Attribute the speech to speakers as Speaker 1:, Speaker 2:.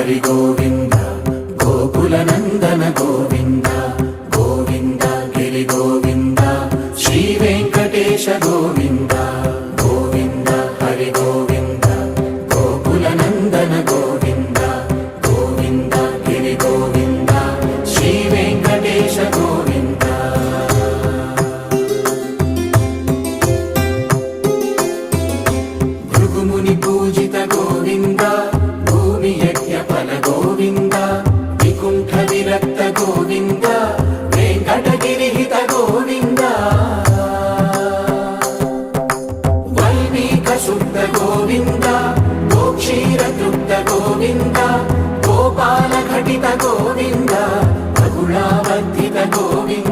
Speaker 1: హరి గోవింద గోకుల నందన గోవింద గోవింద గిరి గోవింద శ్రీ వెంకటేశ గోవింద గోవింద హరి గోవింద గోకుల నందన గోవింద గోవింద గిరి గోవింద శ్రీ వెంకటేశ గోవింద భృగుముని పూజిత గోవింద భూమి యజ్ఞ ఫల గోవింద వికుంఠ విరక్త గోవింద వెంకటగిరి హిత గోవింద వల్మీక శుద్ధ గోవింద గోక్షీర తృప్త గోవింద గోపాల ఘటిత గోవింద బహుళావర్ధిత గోవింద